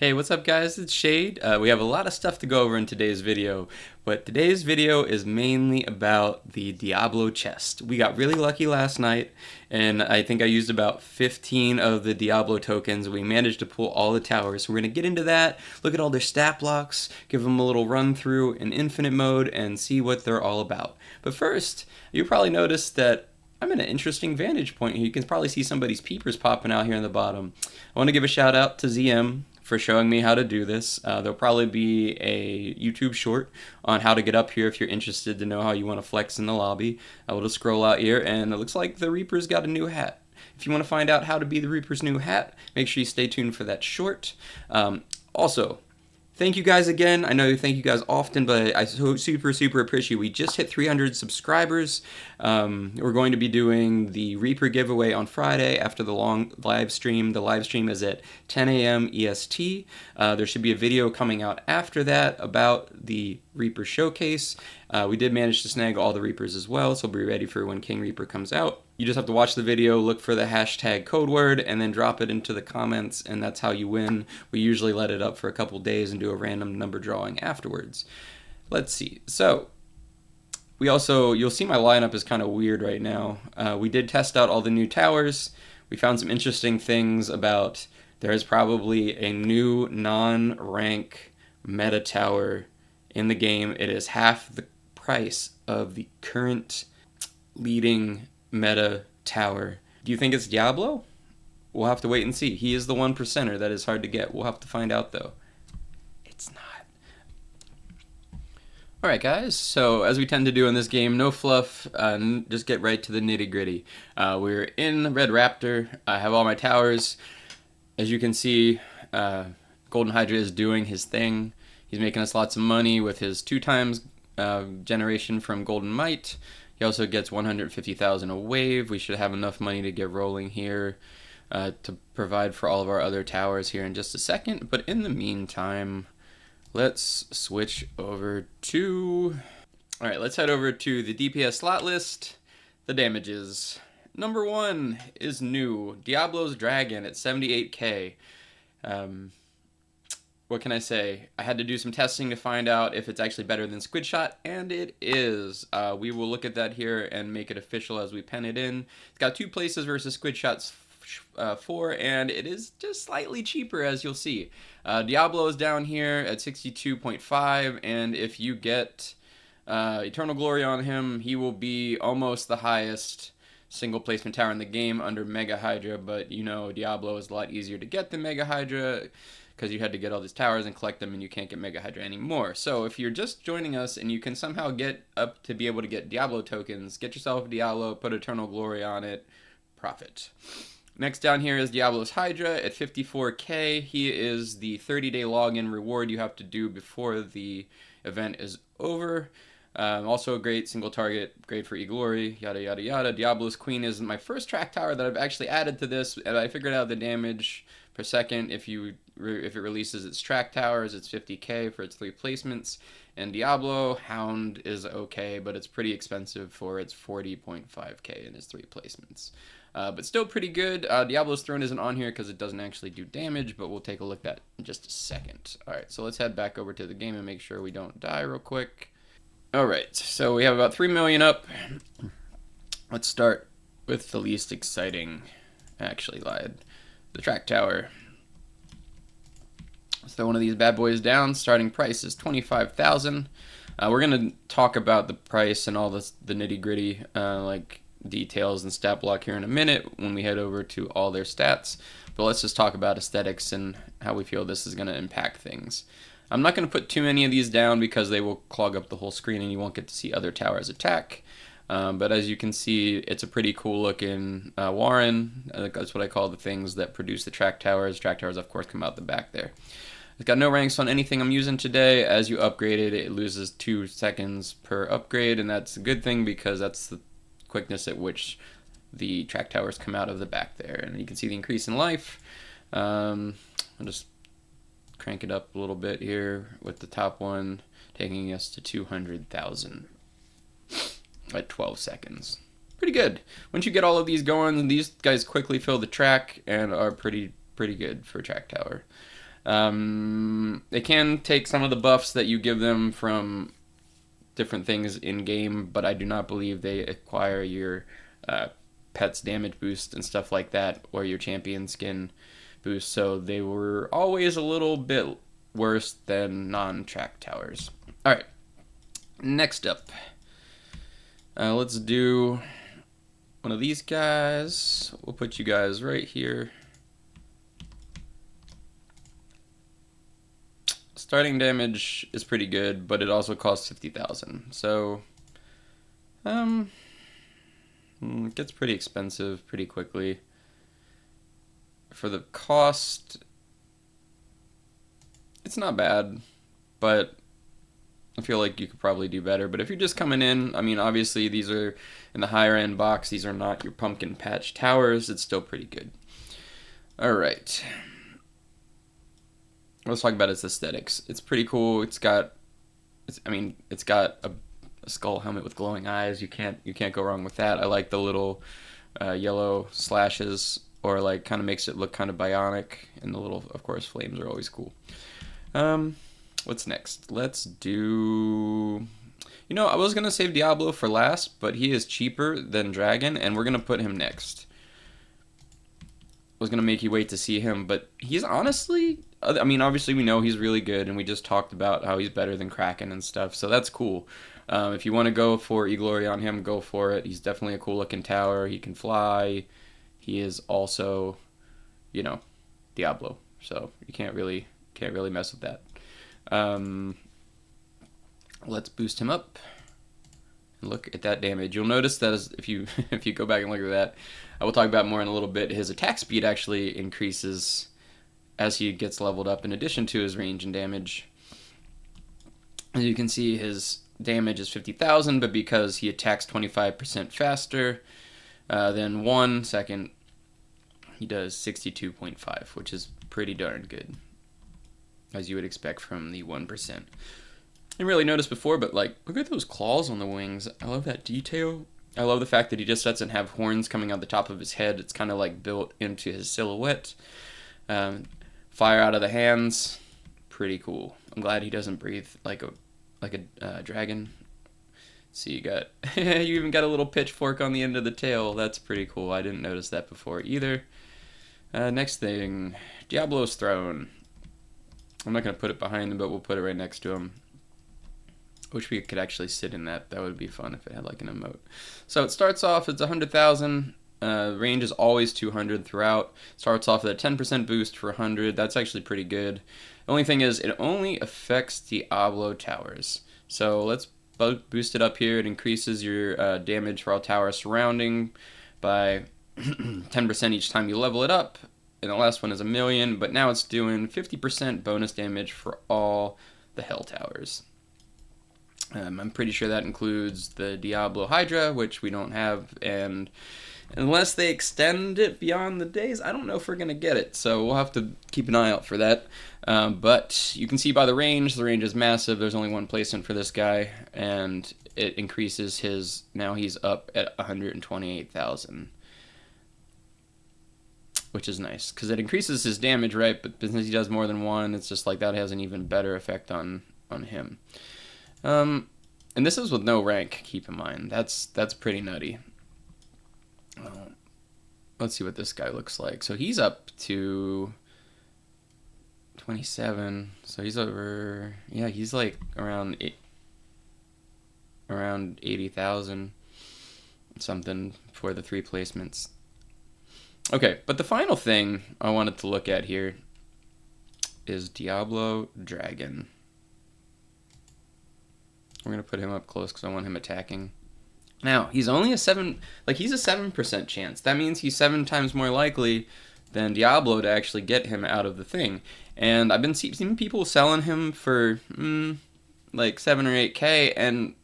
Hey, what's up guys? It's Shade. We have a lot of stuff to go over in today's video, but today's video is mainly about the Diablo chest. We got really lucky last night, and I think I used about 15 of the Diablo tokens. We managed to pull all the towers. So we're going to get into that, look at all their stat blocks, give them a little run through in infinite mode, and see what they're all about. But first, you probably noticed that I'm in an interesting vantage point here. You can probably see somebody's peepers popping out here in the bottom. I want to give a shout out to ZM for showing me how to do this. There'll probably be a YouTube short on how to get up here if you're interested to know how you want to flex in the lobby. I will just scroll out here, and it looks like the Reaper's got a new hat. If you want to find out how to be the Reaper's new hat, make sure you stay tuned for that short. Also, thank you guys again. I know you thank you guys often, but I super appreciate it. We just hit 300 subscribers. We're going to be doing the Reaper giveaway on Friday after the long live stream. The live stream is at 10 a.m. EST. There should be a video coming out after that about the Reaper showcase. We did manage to snag all the Reapers as well, so be ready for when King Reaper comes out. You just have to watch the video, look for the hashtag code word, and then drop it into the comments, and that's how you win. We usually let it up for a couple days and do a random number drawing afterwards. Let's see. So, you'll see my lineup is kind of weird right now. We did test out all the new towers. We found some interesting things about there is probably a new non-rank meta tower in the game. It is half the price of the current leading meta tower. Do you think it's Diablo? We'll have to wait and see. He is the 1%er. That is hard to get. We'll have to find out though. It's not. Alright guys, so as we tend to do in this game, no fluff, just get right to the nitty gritty. We're in Red Raptor. I have all my towers. As you can see, Golden Hydra is doing his thing. He's making us lots of money with his 2x generation from Golden Might. He also gets 150,000 a wave. We should have enough money to get rolling here to provide for all of our other towers here in just a second. But in the meantime, let's switch over to... Alright, let's head over to the DPS slot list. The damages. Number 1 is new. Diablo's Dragon at 78k. What can I say? I had to do some testing to find out if it's actually better than Squid Shot, and it is. We will look at that here and make it official as we pen it in. It's got 2 places versus Squid Shot's 4, and it is just slightly cheaper, as you'll see. Diablo is down here at 62.5, and if you get Eternal Glory on him, he will be almost the highest single placement tower in the game under Mega Hydra, but you know Diablo is a lot easier to get than Mega Hydra, because you had to get all these towers and collect them, and you can't get Mega Hydra anymore. So if you're just joining us and you can somehow get up to be able to get Diablo tokens, get yourself Diablo, put Eternal Glory on it, profit. Next down here is Diablo's Hydra at 54k. He is the 30-day login reward you have to do before the event is over. Also a great single target, great for E-Glory, yada yada yada. Diablo's Queen is my first track tower that I've actually added to this, and I figured out the damage per second. If it releases its track towers, it's 50k for its 3 placements. And Diablo Hound is okay, but it's pretty expensive for its 40.5k in its 3 placements. But still pretty good. Diablo's Throne isn't on here because it doesn't actually do damage, but we'll take a look at that in just a second. Alright, so let's head back over to the game and make sure we don't die real quick. Alright, so we have about 3 million up. Let's start with the least exciting. I actually lied. The track tower. So one of these bad boys down. Starting price is 25,000. We're gonna talk about the price and all the nitty gritty like details and stat block here in a minute when we head over to all their stats. But let's just talk about aesthetics and how we feel this is gonna impact things. I'm not gonna put too many of these down because they will clog up the whole screen and you won't get to see other towers attack. But as you can see, it's a pretty cool looking Warren. That's what I call the things that produce the track towers. Track towers, of course, come out the back there. It's got no ranks on anything I'm using today. As you upgrade it, it loses 2 seconds per upgrade, and that's a good thing because that's the quickness at which the track towers come out of the back there. And you can see the increase in life. I'll just crank it up a little bit here with the top one, taking us to 200,000. At 12 seconds. Pretty good. Once you get all of these going, these guys quickly fill the track and are pretty good for track tower. They can take some of the buffs that you give them from different things in game, but I do not believe they acquire your pet's damage boost and stuff like that, or your champion skin boost. So they were always a little bit worse than non-track towers. All right, next up, let's do one of these guys. We'll put you guys right here. Starting damage is pretty good, but it also costs 50,000. So, it gets pretty expensive pretty quickly. For the cost, it's not bad, but I feel like you could probably do better. But if you're just coming in, I mean, obviously these are in the higher end box. These are not your pumpkin patch towers. It's still pretty good. All right. Let's talk about its aesthetics. It's pretty cool. It's got a skull helmet with glowing eyes. You can't go wrong with that. I like the little yellow slashes, or like kind of makes it look kind of bionic. And the little, of course, flames are always cool. What's next? Let's do. I was gonna save Diablo for last, but he is cheaper than Dragon, and we're gonna put him next. Was gonna make you wait to see him, but he's honestly, I mean, obviously we know he's really good, and we just talked about how he's better than Kraken and stuff, so that's cool. If you want to go for E-Glory on him, go for it. He's definitely a cool looking tower. He can fly. He is also, Diablo, so you can't really mess with that. Let's boost him up. Look at that damage. You'll notice that if you go back and look at that, I will talk about more in a little bit. His attack speed actually increases as he gets leveled up, in addition to his range and damage. As you can see, his damage is 50,000, but because he attacks 25% faster than 1 second, he does 62.5, which is pretty darn good, as you would expect from the 1%. I didn't really notice before, but like, look at those claws on the wings. I love that detail. I love the fact that he just doesn't have horns coming out the top of his head. It's kind of like built into his silhouette. Fire out of the hands, pretty cool. I'm glad he doesn't breathe like a dragon. So you even got a little pitchfork on the end of the tail. That's pretty cool. I didn't notice that before either. Next thing, Diablo's throne. I'm not gonna put it behind him, but we'll put it right next to him. Wish we could actually sit in that. That would be fun if it had like an emote. So it starts off, it's 100,000. Range is always 200 throughout. Starts off with a 10% boost for 100. That's actually pretty good. The only thing is, it only affects Diablo towers. So let's boost it up here. It increases your damage for all towers surrounding by 10% each time you level it up. And the last one is 1,000,000, but now it's doing 50% bonus damage for all the hell towers. I'm pretty sure that includes the Diablo hydra, which we don't have, and unless they extend it beyond the days, I don't know if we're going to get it, so we'll have to keep an eye out for that. But you can see by the range is massive. There's only one placement for this guy, and it increases his, now he's up at 128,000. Which is nice, because it increases his damage, right? But since he does more than one, it's just like that has an even better effect on him. And this is with no rank, keep in mind. That's pretty nutty. Let's see what this guy looks like. So he's up to 27. So he's over, yeah, he's like around 80,000 something for the 3 placements. Okay, but the final thing I wanted to look at here is Diablo Dragon. We're going to put him up close because I want him attacking. Now, he's only he's a 7% chance. That means he's 7 times more likely than Diablo to actually get him out of the thing. And I've been seeing people selling him for like 7 or 8K, and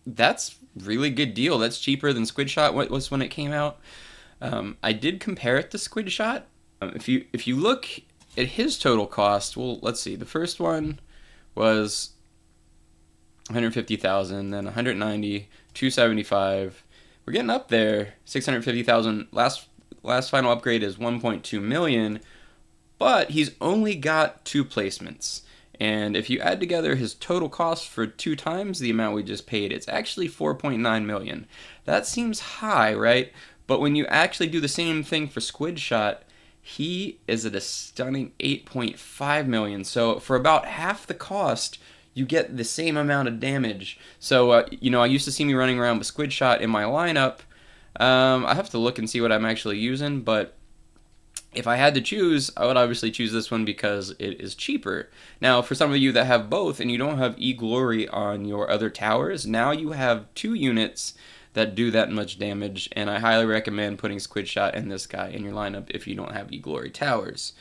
that's really good deal. That's cheaper than Squid Shot was when it came out. I did compare it to Squid Shot. If you look at his total cost, well, let's see. The first one was 150,000, then 190, 275. We're getting up there. 650,000. Last final upgrade is 1.2 million. but he's only got 2 placements. And if you add together his total cost for 2 times the amount we just paid, it's actually 4.9 million. That seems high, right? But when you actually do the same thing for Squid Shot, he is at a stunning 8.5 million. So for about half the cost, you get the same amount of damage. So, I used to see me running around with Squid Shot in my lineup. I have to look and see what I'm actually using, but if I had to choose, I would obviously choose this one because it is cheaper. Now, for some of you that have both and you don't have E-Glory on your other towers, now you have 2 units that do that much damage, and I highly recommend putting Squid Shot and this guy in your lineup if you don't have E-Glory towers.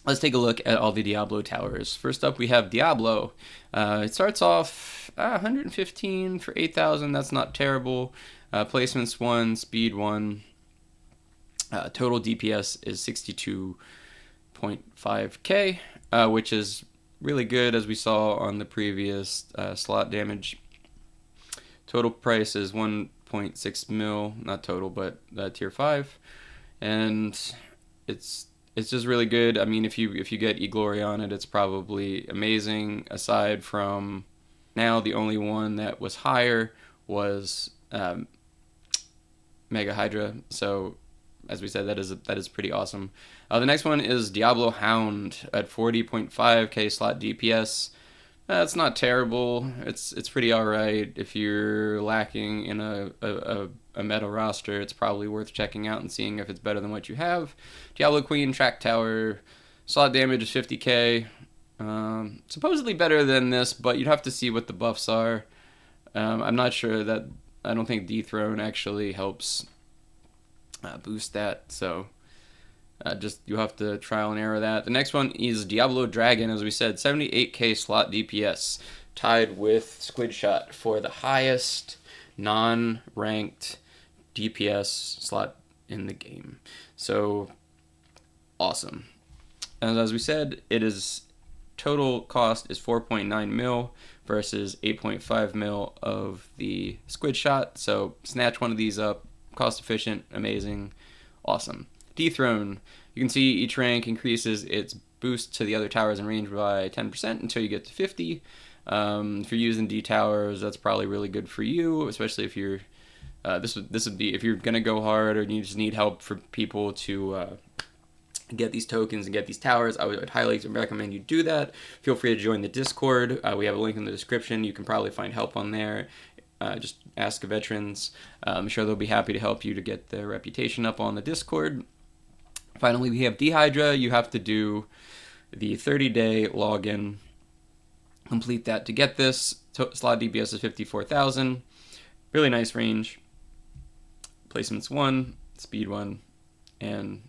Let's take a look at all the Diablo towers. First up, we have Diablo. It starts off 115 for 8,000. That's not terrible. Placements 1, speed 1. Total DPS is 62.5k, which is really good, as we saw on the previous slot damage. Total price is 1.6 mil, not total, but tier 5, and it's just really good. I mean, if you get E-Glory on it, it's probably amazing. Aside from now, the only one that was higher was Mega Hydra. So, as we said, that is pretty awesome. The next one is Diablo Hound at 40.5k slot DPS. It's not terrible. It's pretty alright. If you're lacking in a meta roster, it's probably worth checking out and seeing if it's better than what you have. Diablo Queen Track Tower, slot damage is 50k. Supposedly better than this, but you'd have to see what the buffs are. I'm not sure that. I don't think Dethrone actually helps boost that, so just you have to trial and error that. The next one is Diablo Dragon, as we said, 78k slot DPS, tied with Squid Shot for the highest non-ranked DPS slot in the game. So awesome. And as we said, it is total cost is 4.9 mil versus 8.5 mil of the Squid Shot. So snatch one of these up. Cost efficient, amazing, awesome. Dethrone. You can see each rank increases its boost to the other towers in range by 10% until you get to 50. If you're using D towers, that's probably really good for you, especially if you're this would be if you're gonna go hard or you just need help for people to get these tokens and get these towers. I would highly recommend you do that. Feel free to join the Discord. We have a link in the description. You can probably find help on there. Just ask veterans. I'm sure they'll be happy to help you to get their reputation up on the Discord. Finally, we have Hydra. You have to do the 30-day login. Complete that to get this. Slot DPS is 54,000. Really nice range. Placements 1, speed 1, and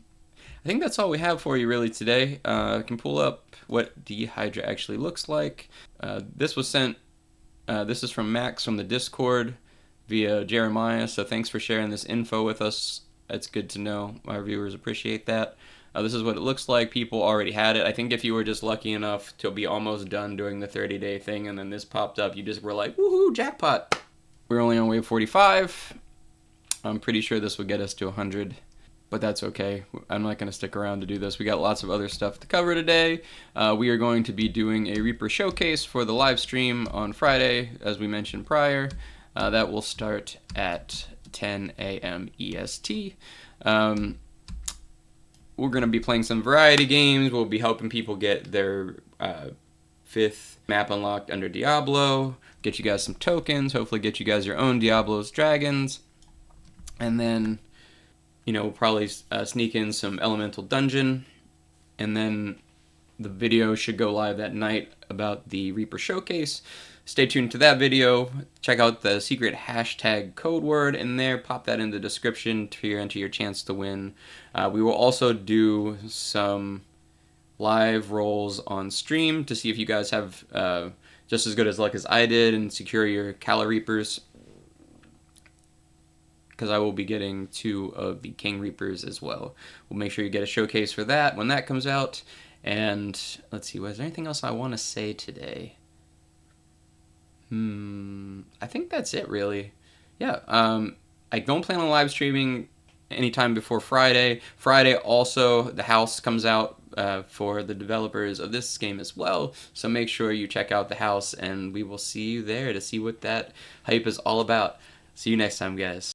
I think that's all we have for you really today. I can pull up what Hydra actually looks like. This was sent. This is from Max from the Discord via Jeremiah, so thanks for sharing this info with us. It's good to know. Our viewers appreciate that. This is what it looks like. People already had it. I think if you were just lucky enough to be almost done doing the 30-day thing and then this popped up, you just were like, woohoo, jackpot. We're only on wave 45. I'm pretty sure this would get us to 100. But that's okay. I'm not going to stick around to do this. We got lots of other stuff to cover today. We are going to be doing a Reaper showcase for the live stream on Friday, as we mentioned prior. That will start at 10 a.m. EST. We're going to be playing some variety games. We'll be helping people get their 5th map unlocked under Diablo, get you guys some tokens, hopefully get you guys your own Diablo's Dragons, and then we'll probably sneak in some elemental dungeon, and then the video should go live that night about the Reaper showcase. Stay tuned to that video. Check out the secret hashtag code word in there. Pop that in the description to enter your chance to win. We will also do some live rolls on stream to see if you guys have just as good as luck as I did and secure your Cala Reapers, because I will be getting 2 of the King Reapers as well. We'll make sure you get a showcase for that when that comes out. And let's see, was there anything else I want to say today? I think that's it, really. Yeah, I don't plan on live streaming anytime before Friday. Friday also, the house comes out for the developers of this game as well. So make sure you check out the house, and we will see you there to see what that hype is all about. See you next time, guys.